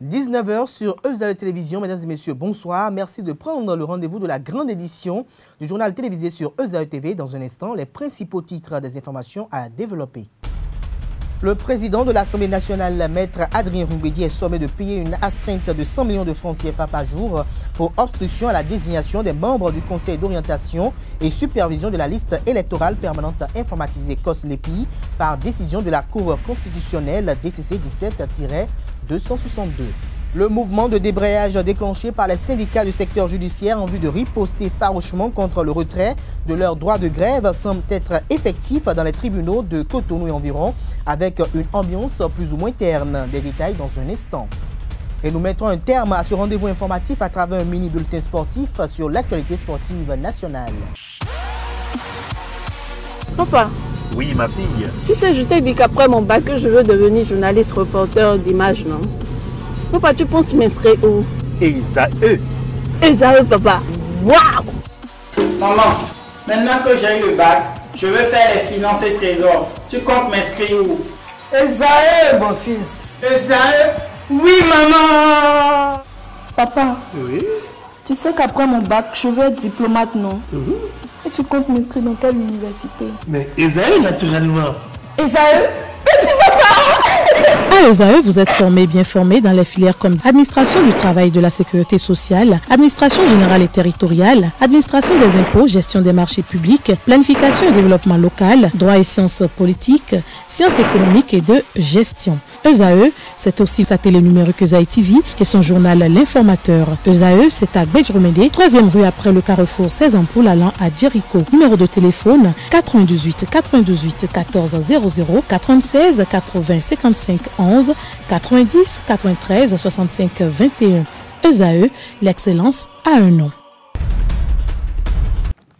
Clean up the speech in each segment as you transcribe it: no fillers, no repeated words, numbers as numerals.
19h sur EZAE Télévision. Mesdames et messieurs, bonsoir. Merci de prendre le rendez-vous de la grande édition du journal télévisé sur EZAE TV. Dans un instant, les principaux titres des informations à développer. Le président de l'Assemblée nationale, Maître Adrien Roumbédi, est sommé de payer une astreinte de 100 millions de francs CFA par jour pour obstruction à la désignation des membres du Conseil d'orientation et supervision de la liste électorale permanente informatisée COS-LEPI par décision de la Cour constitutionnelle DCC 17-262. Le mouvement de débrayage déclenché par les syndicats du secteur judiciaire en vue de riposter farouchement contre le retrait de leurs droits de grève semble être effectif dans les tribunaux de Cotonou et environ, avec une ambiance plus ou moins terne. Des détails dans un instant. Et nous mettrons un terme à ce rendez-vous informatif à travers un mini-bulletin sportif sur l'actualité sportive nationale. Papa. Oui, ma fille. Tu sais, je t'ai dit qu'après mon bac, je veux devenir journaliste reporter d'images, non? Papa, tu penses m'inscrire où? EZAE. EZAE, papa. Waouh! Maman, maintenant que j'ai eu le bac, je veux faire les finances et trésors. Tu comptes m'inscrire où? EZAE, mon fils. EZAE? Oui, maman! Papa, Oui. tu sais qu'après mon bac, je veux être diplomate, non? Et tu comptes m'inscrire dans quelle université? Mais EZAE, naturellement. EZAE? À EZAE, vous êtes bien formé dans les filières comme administration du travail et de la sécurité sociale, administration générale et territoriale, administration des impôts, gestion des marchés publics, planification et développement local, droit et sciences politiques, sciences économiques et de gestion. EZAE, c'est aussi sa télé numérique EZAE TV et son journal L'Informateur. EZAE, c'est à Bédjromédé, 3e rue après le carrefour 16 ampoules allant à Jericho. Numéro de téléphone 98 98 14 00 96 80 55 11 90 93 65 21. EZAE, l'excellence a un nom.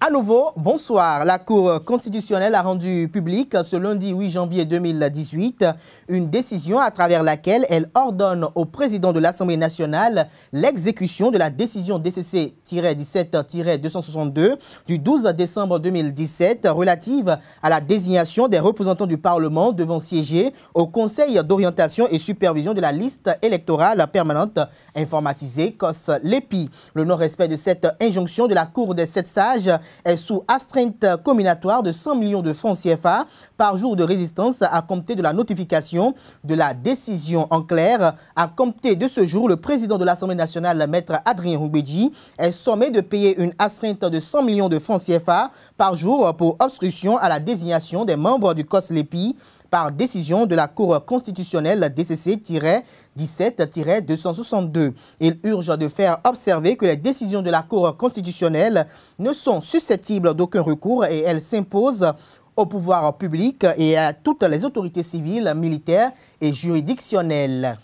À nouveau, bonsoir. La Cour constitutionnelle a rendu public ce lundi 8 janvier 2018 une décision à travers laquelle elle ordonne au président de l'Assemblée nationale l'exécution de la décision DCC-17-262 du 12 décembre 2017 relative à la désignation des représentants du Parlement devant siéger au Conseil d'orientation et supervision de la liste électorale permanente informatisée COS-LEPI. Le non-respect de cette injonction de la Cour des 7 sages est sous astreinte comminatoire de 100 millions de francs CFA par jour de résistance à compter de la notification de la décision. En clair, à compter de ce jour, le président de l'Assemblée nationale, Maître Adrien Roumbédi, est sommé de payer une astreinte de 100 millions de francs CFA par jour pour obstruction à la désignation des membres du COS-LEPI par décision de la Cour constitutionnelle DCC-17-262. Il urge de faire observer que les décisions de la Cour constitutionnelle ne sont susceptibles d'aucun recours et elles s'imposent au pouvoir public et à toutes les autorités civiles, militaires et juridictionnelles.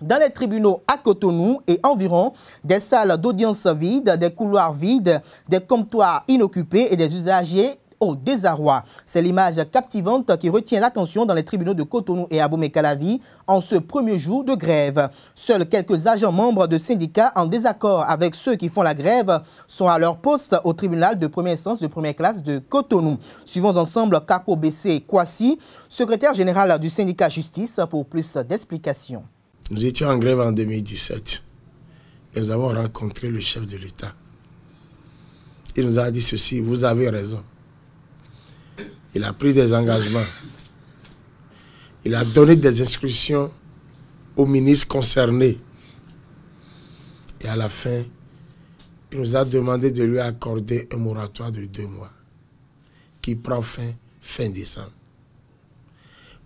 Dans les tribunaux à Cotonou et environ, des salles d'audience vides, des couloirs vides, des comptoirs inoccupés et des usagers au désarroi. C'est l'image captivante qui retient l'attention dans les tribunaux de Cotonou et Abomey-Calavi en ce premier jour de grève. Seuls quelques agents membres de syndicats en désaccord avec ceux qui font la grève sont à leur poste au tribunal de première instance de première classe de Cotonou. Suivons ensemble Capo BC Kwasi, secrétaire général du syndicat Justice, pour plus d'explications. Nous étions en grève en 2017 et nous avons rencontré le chef de l'État. Il nous a dit ceci: vous avez raison. Il a pris des engagements. Il a donné des instructions aux ministres concernés. Et à la fin, il nous a demandé de lui accorder un moratoire de 2 mois qui prend fin décembre.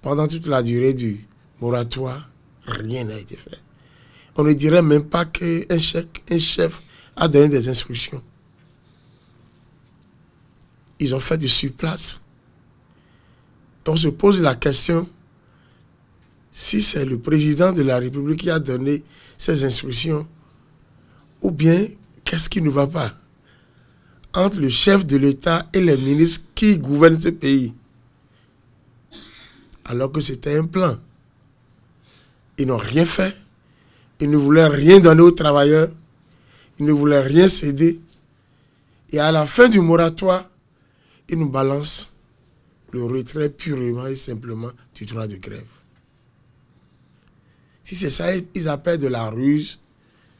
Pendant toute la durée du moratoire, rien n'a été fait. On ne dirait même pas qu'un chef a donné des instructions. Ils ont fait du surplace. On se pose la question, si c'est le président de la République qui a donné ces instructions, ou bien qu'est-ce qui ne va pas entre le chef de l'État et les ministres qui gouvernent ce pays, alors que c'était un plan. Ils n'ont rien fait, ils ne voulaient rien donner aux travailleurs, ils ne voulaient rien céder, et à la fin du moratoire, ils nous balancent le retrait purement et simplement du droit de grève. Si c'est ça, ils appellent de la ruse,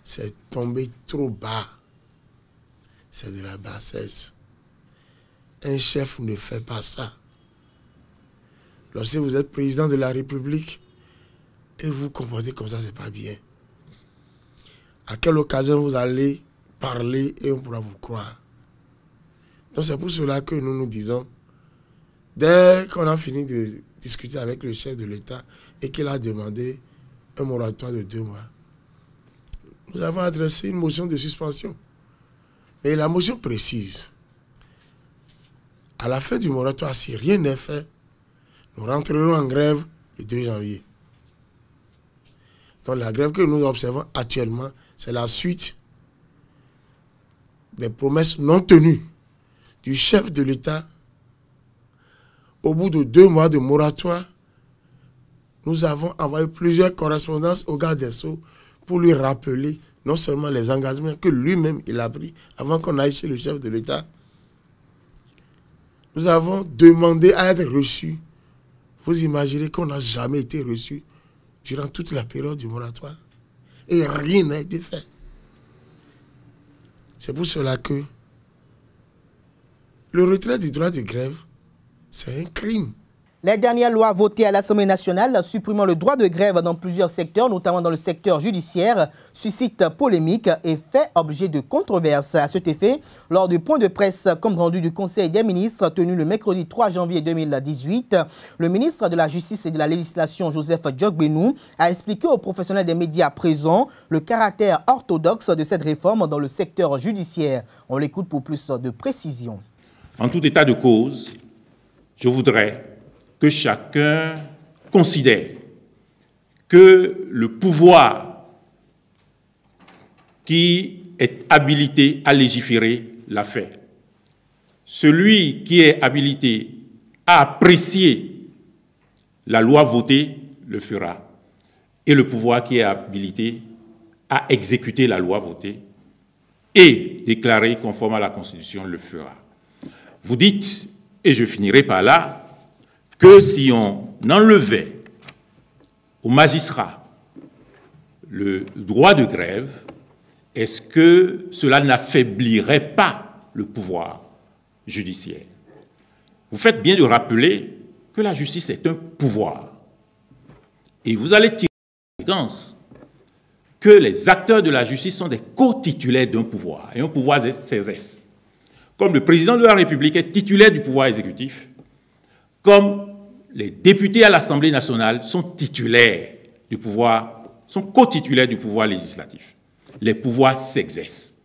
c'est tomber trop bas. C'est de la bassesse. Un chef ne fait pas ça. Lorsque vous êtes président de la République et vous comportez comme ça, c'est pas bien. À quelle occasion vous allez parler et on pourra vous croire? Donc c'est pour cela que nous nous disons, dès qu'on a fini de discuter avec le chef de l'État et qu'il a demandé un moratoire de 2 mois, nous avons adressé une motion de suspension. Et la motion précise, à la fin du moratoire, si rien n'est fait, nous rentrerons en grève le 2 janvier. Donc la grève que nous observons actuellement, c'est la suite des promesses non tenues du chef de l'État. Au bout de 2 mois de moratoire, nous avons envoyé plusieurs correspondances au garde des Sceaux pour lui rappeler non seulement les engagements que lui-même il a pris avant qu'on aille chez le chef de l'État. Nous avons demandé à être reçus. Vous imaginez qu'on n'a jamais été reçus durant toute la période du moratoire. Et rien n'a été fait. C'est pour cela que le retrait du droit de grève, c'est un crime. Les dernières lois votées à l'Assemblée nationale supprimant le droit de grève dans plusieurs secteurs, notamment dans le secteur judiciaire, suscitent polémique et fait objet de controverses. À cet effet, lors du point de presse compte rendu du Conseil des ministres tenu le mercredi 3 janvier 2018, le ministre de la Justice et de la Législation, Joseph Diokbenou, a expliqué aux professionnels des médias présents le caractère orthodoxe de cette réforme dans le secteur judiciaire. On l'écoute pour plus de précision. En tout état de cause, je voudrais que chacun considère que le pouvoir qui est habilité à légiférer l'a fait. Celui qui est habilité à apprécier la loi votée le fera. Et le pouvoir qui est habilité à exécuter la loi votée et déclarée conforme à la Constitution le fera. Vous dites, et je finirai par là, que si on enlevait aux magistrats le droit de grève, est-ce que cela n'affaiblirait pas le pouvoir judiciaire? Vous faites bien de rappeler que la justice est un pouvoir. Et vous allez tirer la conséquence que les acteurs de la justice sont des co-titulaires d'un pouvoir, et un pouvoir s'exerce. Comme le président de la République est titulaire du pouvoir exécutif, comme les députés à l'Assemblée nationale sont titulaires du pouvoir, sont co-titulaires du pouvoir législatif. Les pouvoirs s'exercent.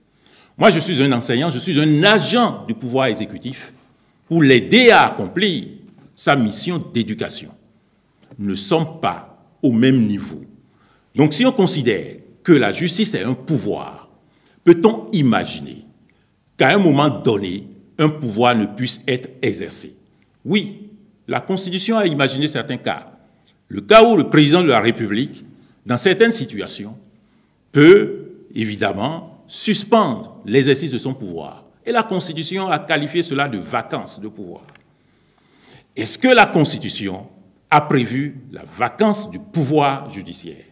Moi, je suis un enseignant, je suis un agent du pouvoir exécutif pour l'aider à accomplir sa mission d'éducation. Nous ne sommes pas au même niveau. Donc, si on considère que la justice est un pouvoir, peut-on imaginer qu'à un moment donné, un pouvoir ne puisse être exercé? Oui, la Constitution a imaginé certains cas. Le cas où le président de la République, dans certaines situations, peut évidemment suspendre l'exercice de son pouvoir. Et la Constitution a qualifié cela de vacance de pouvoir. Est-ce que la Constitution a prévu la vacance du pouvoir judiciaire?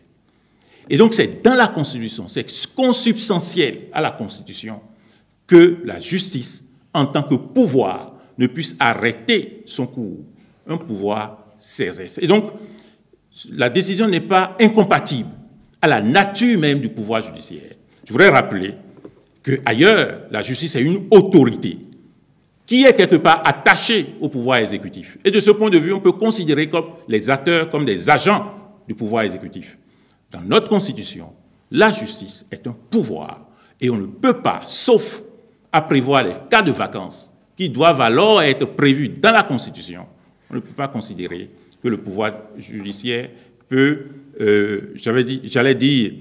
Et donc c'est dans la Constitution, c'est consubstantiel à la Constitution, que la justice, en tant que pouvoir, ne puisse arrêter son cours. Un pouvoir s'exerce. Et donc, la décision n'est pas incompatible à la nature même du pouvoir judiciaire. Je voudrais rappeler qu'ailleurs, la justice est une autorité qui est quelque part attachée au pouvoir exécutif. Et de ce point de vue, on peut considérer comme les acteurs, comme des agents du pouvoir exécutif. Dans notre Constitution, la justice est un pouvoir et on ne peut pas, sauf à prévoir les cas de vacances qui doivent alors être prévus dans la Constitution, on ne peut pas considérer que le pouvoir judiciaire peut, j'allais dire,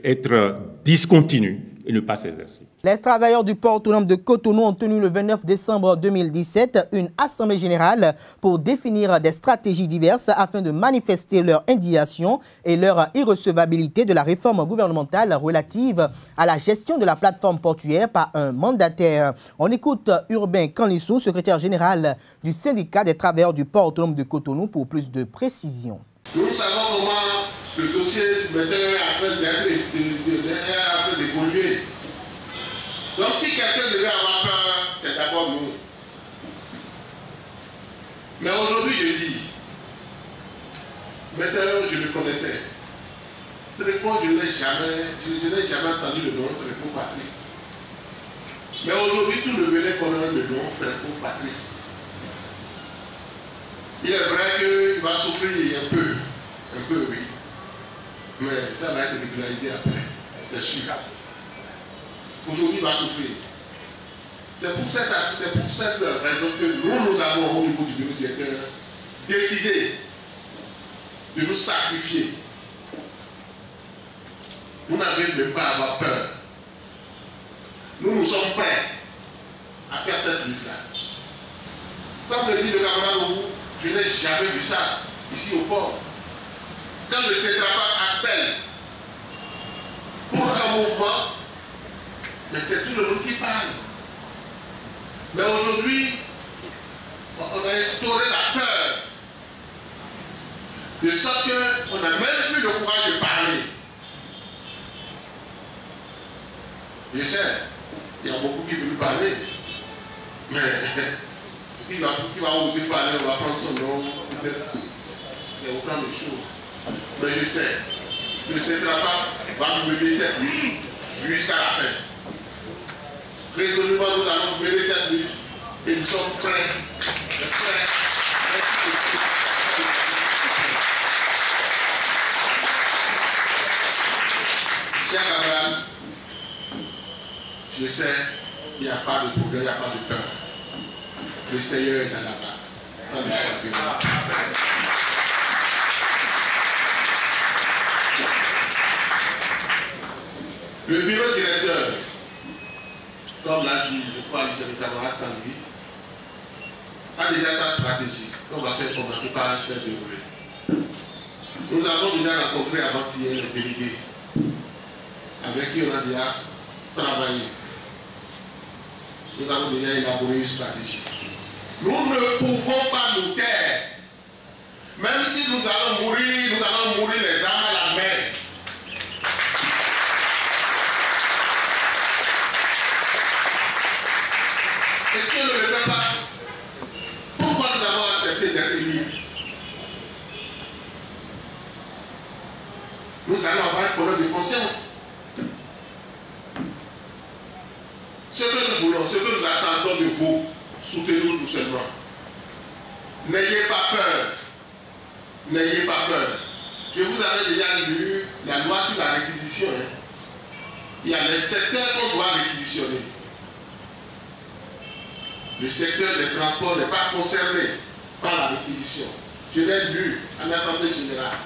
être discontinu et ne pas s'exercer. Les travailleurs du port autonome de Cotonou ont tenu le 29 décembre 2017 une assemblée générale pour définir des stratégies diverses afin de manifester leur indignation et leur irrecevabilité de la réforme gouvernementale relative à la gestion de la plateforme portuaire par un mandataire. On écoute Urbain Canlissou, secrétaire général du syndicat des travailleurs du port autonome de Cotonou, pour plus de précisions. Nous savons comment Le dossier maintenant est en train d'évoluer. Donc si quelqu'un devait avoir peur, c'est d'abord nous. Mais aujourd'hui, je dis, maintenant je le connaissais. Trépo, je n'ai jamais entendu le nom Trépo Patrice. Mais aujourd'hui, tout le Bénin connaît le nom Trépo Patrice. Il est vrai qu'il va souffrir un peu oui. Mais ça va être régularisé après, c'est sûr. Aujourd'hui, il va souffrir. C'est pour cette raison que nous avons au niveau du bureau directeur décidé de nous sacrifier. Vous n'avez même pas à avoir peur. Nous sommes prêts à faire cette lutte-là. Comme le dit le camarade Obu, je n'ai jamais vu ça ici au port. Quand le CETRAPAC appelle pour un mouvement, mais c'est tout le monde qui parle. Mais aujourd'hui, on a instauré la peur, de sorte qu'on n'a même plus le courage de parler. Je sais, il y a beaucoup qui veulent parler, mais qui va oser parler, on va prendre son nom, peut-être c'est autant de choses. Mais je sais, le CETRAPAC va nous mener cette nuit jusqu'à la fin. Résolument, nous allons mener cette nuit et nous sommes prêts. Chers camarades, je sais, il n'y a pas de problème, il n'y a pas de peur. Le Seigneur est dans la barre. Ça ne change pas. Le bureau directeur, comme l'a dit, je crois, le camarade Tanguy, a déjà sa stratégie qu'on va faire commencer par faire dérouler. Nous avons déjà rencontré avant-hier les délégués avec qui on a déjà travaillé. Nous avons déjà élaboré une stratégie. Nous ne pouvons pas nous taire. Même si nous allons mourir les armes à la main. Est-ce qu'on ne le fait pas? Pourquoi nous avons accepté d'être élus? Nous allons avoir un problème de conscience. Ce que nous voulons, ce que nous attendons de vous, soutenez-nous tout seulement. N'ayez pas peur. N'ayez pas peur. Je vous avais déjà lu la loi sur la réquisition. Il y a les secteurs qu'on doit réquisitionner. Le secteur des transports n'est pas concerné par la réquisition. Je l'ai lu à l'Assemblée générale.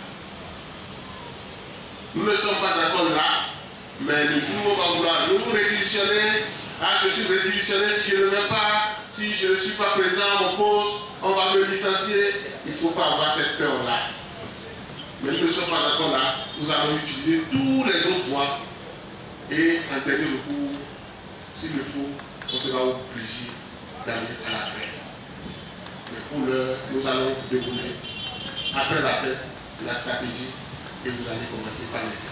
Nous ne sommes pas encore là, mais le jour où on va vouloir nous réquisitionner, je suis réquisitionné si je ne viens pas, si je ne suis pas présent à mon poste, on va me licencier. Il ne faut pas avoir cette peur-là. Mais nous ne sommes pas encore là. Nous allons utiliser tous les autres voies et en dernier recours, s'il le faut, on sera obligé d'aller à la grève. Mais pour l'heure, nous allons dérouler après la fête la stratégie et vous allez commencer par les étapes.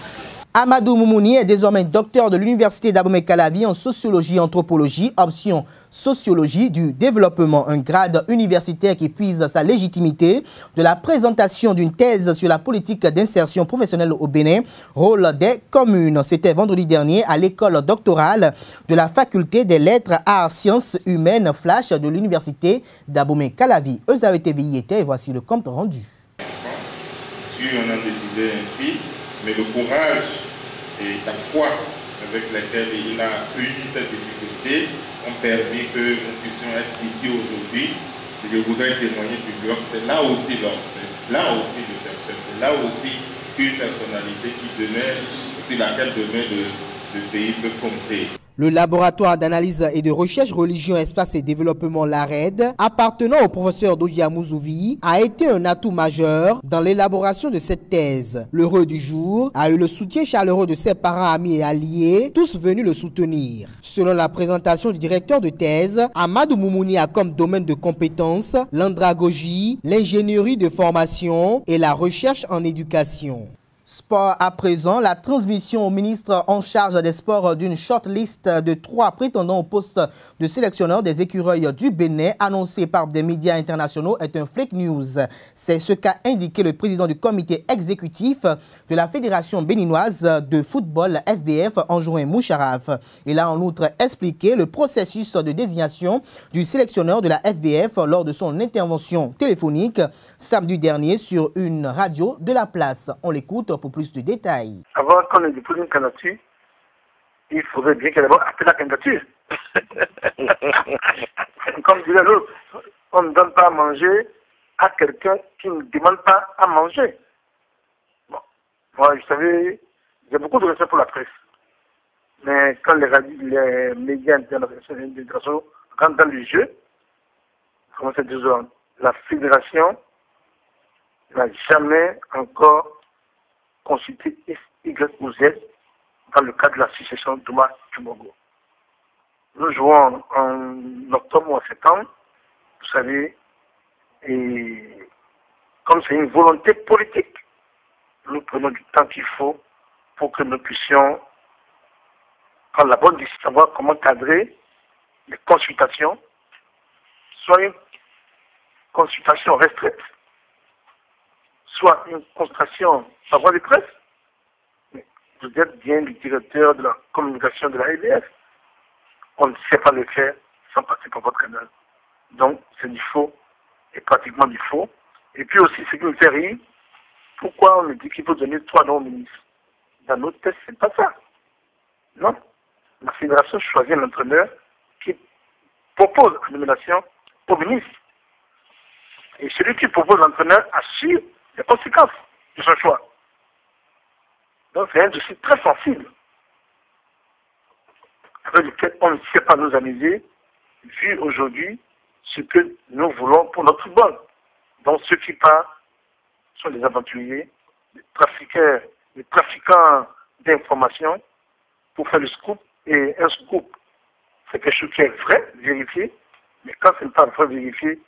Amadou Moumouni est désormais docteur de l'Université d'Abomey-Calavi en sociologie et anthropologie, option sociologie du développement, un grade universitaire qui puise sa légitimité de la présentation d'une thèse sur la politique d'insertion professionnelle au Bénin, rôle des communes. C'était vendredi dernier à l'école doctorale de la faculté des lettres, arts, sciences humaines, flash de l'Université d'Abomey-Calavi. ESAE-TV y était et voici le compte rendu. Si on a décidé ainsi, mais le courage et la foi avec laquelle il a eu cette difficulté ont permis que nous puissions être ici aujourd'hui. Je voudrais témoigner publiquement que c'est là aussi l'homme, c'est là aussi le chercheur, c'est là aussi une personnalité qui demeure, sur laquelle demain le pays peut compter. Le laboratoire d'analyse et de recherche religion, espace et développement LARED, appartenant au professeur Dodia Mouzouvi, a été un atout majeur dans l'élaboration de cette thèse. L'heureux du jour a eu le soutien chaleureux de ses parents, amis et alliés, tous venus le soutenir. Selon la présentation du directeur de thèse, Amadou Moumouni a comme domaine de compétences l'andragogie, l'ingénierie de formation et la recherche en éducation. Sport à présent, la transmission au ministre en charge des sports d'une shortlist de 3 prétendants au poste de sélectionneur des écureuils du Bénin, annoncé par des médias internationaux, est un fake news. C'est ce qu'a indiqué le président du comité exécutif de la Fédération béninoise de football FBF, Anjouin Moucharaf. Il a en outre expliqué le processus de désignation du sélectionneur de la FBF lors de son intervention téléphonique samedi dernier sur une radio de la place. On l'écoute pour plus de détails. Avant qu'on ait déposé une candidature, il faudrait bien qu'elle ait appelé la candidature. Comme dirait l'autre, on ne donne pas à manger à quelqu'un qui ne demande pas à manger. Bon. Moi, vous savez, j'ai beaucoup de respect pour la presse. Mais quand les médias internationaux rentrent dans le jeu, comment c'est toujours, la fédération n'a jamais encore consulté Y ou Z dans le cadre de la succession Thomas Tumogo. Nous jouons en octobre ou en septembre, vous savez, et comme c'est une volonté politique, nous prenons du temps qu'il faut pour que nous puissions prendre la bonne décision, savoir comment cadrer les consultations, soit une consultation restreinte, soit une consultation par voie de presse. Mais vous êtes bien le directeur de la communication de la LDF. On ne sait pas le faire sans passer par votre canal. Donc, c'est du faux, et pratiquement du faux. Et puis aussi, ce qui me fait rire, pourquoi on me dit qu'il faut donner 3 noms au ministre? Dans notre test, c'est pas ça. Non. La fédération choisit un entraîneur qui propose la nomination au ministre. Et celui qui propose l'entraîneur assure les conséquences de son choix. Donc c'est un dossier très sensible, avec lequel on ne sait pas nous amuser, vu aujourd'hui ce que nous voulons pour notre football. Donc ceux qui partent sont des aventuriers, des trafiquants d'informations pour faire le scoop. Et un scoop, c'est quelque chose qui est vrai, vérifié, mais quand ce n'est pas vrai, vérifié,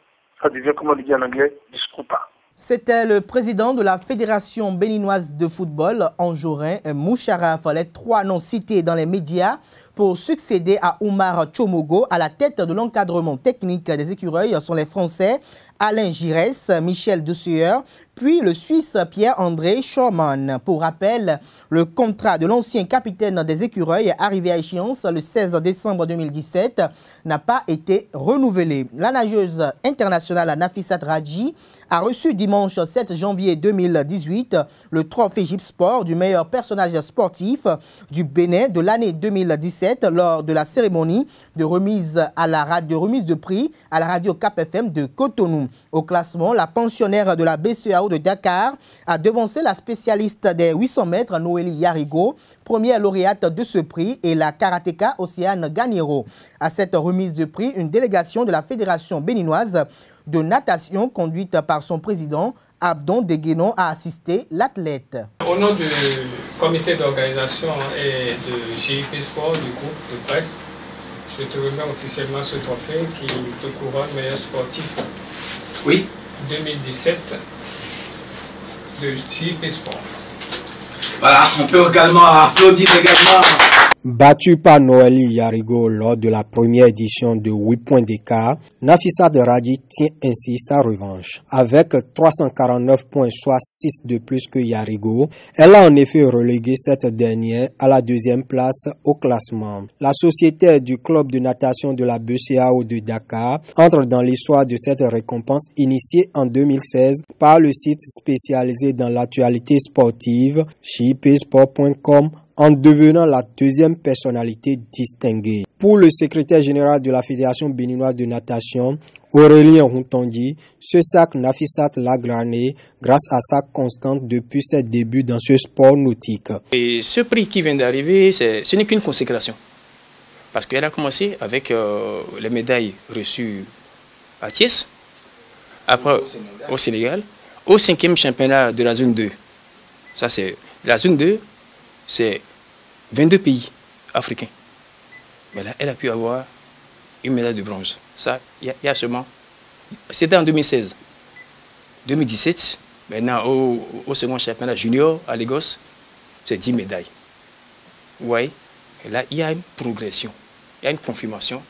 ça devient, comme on dit en anglais, du scoopa. C'était le président de la Fédération béninoise de football, Anjouin Moucharaf. Les 3 noms cités dans les médias pour succéder à Oumar Tchomogo à la tête de l'encadrement technique des écureuils sont les Français Alain Giresse, Michel Desseur, puis le Suisse Pierre-André Schormann. Pour rappel, le contrat de l'ancien capitaine des écureuils arrivé à échéance le 16 décembre 2017 n'a pas été renouvelé. La nageuse internationale Nafissat Radji a reçu dimanche 7 janvier 2018 le trophée Gypsport du meilleur personnage sportif du Bénin de l'année 2017 lors de la cérémonie de remise de prix à la radio Cap FM de Cotonou. Au classement, la pensionnaire de la BCEAO de Dakar a devancé la spécialiste des 800 mètres Noélie Yarigo, première lauréate de ce prix, et la karatéka Océane Gagnero. À cette remise de prix, une délégation de la Fédération béninoise de natation conduite par son président Abdon Deguenon a assisté l'athlète. Au nom du comité d'organisation et de JIP Sport du groupe de presse, je te remets officiellement ce trophée qui te couronne meilleur sportif. Oui. 2017 de JIP Sport. Voilà, on peut également applaudir également. Battu par Noélie Yarigo lors de la première édition de 8 points d'écart, Nafissat Radji tient ainsi sa revanche. Avec 349 points, soit 6 de plus que Yarigo, elle a en effet relégué cette dernière à la 2e place au classement. La société du club de natation de la BCEAO de Dakar entre dans l'histoire de cette récompense initiée en 2016 par le site spécialisé dans l'actualité sportive jipsport.com en devenant la 2e personnalité distinguée. Pour le secrétaire général de la Fédération béninoise de natation, Aurélien Routondi, ce sac Nafissat l'a glané grâce à sa constante depuis ses débuts dans ce sport nautique. Et ce prix qui vient d'arriver, ce n'est qu'une consécration. Parce qu'elle a commencé avec les médailles reçues à Thiès, après au Sénégal, au 5e championnat de la zone 2. Ça, c'est la zone 2. C'est 22 pays africains. Mais là, elle a pu avoir une médaille de bronze. Ça, il y a seulement... C'était en 2016. 2017, Maintenant, au second championnat junior à Lagos, c'est 10 médailles. Oui, et là, il y a une progression, il y a une confirmation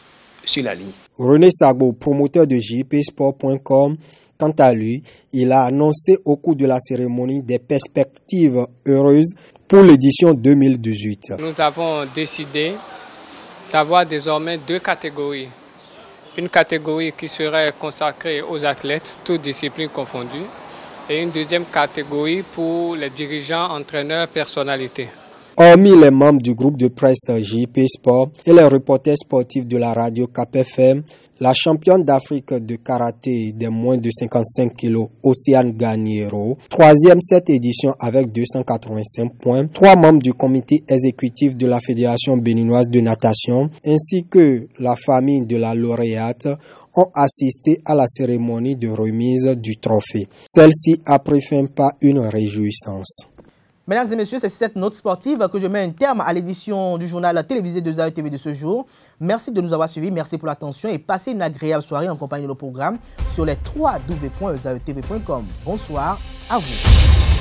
sur la ligne. René Sagbo, promoteur de jpsport.com, quant à lui, il a annoncé au cours de la cérémonie des perspectives heureuses pour l'édition 2018. Nous avons décidé d'avoir désormais 2 catégories. Une catégorie qui serait consacrée aux athlètes, toutes disciplines confondues, et une deuxième catégorie pour les dirigeants, entraîneurs, personnalités. Hormis les membres du groupe de presse JP Sport et les reporters sportifs de la radio Cap FM, la championne d'Afrique de karaté des moins de 55 kg, Océane Ganiero, 3e cette édition avec 285 points, 3 membres du comité exécutif de la Fédération béninoise de natation, ainsi que la famille de la lauréate, ont assisté à la cérémonie de remise du trophée. Celle-ci a pris fin par une réjouissance. Mesdames et messieurs, c'est cette note sportive que je mets un terme à l'édition du journal télévisé de Zao TV de ce jour. Merci de nous avoir suivis, merci pour l'attention et passez une agréable soirée en compagnie de nos programmes sur les www.zaotv.com. Bonsoir à vous.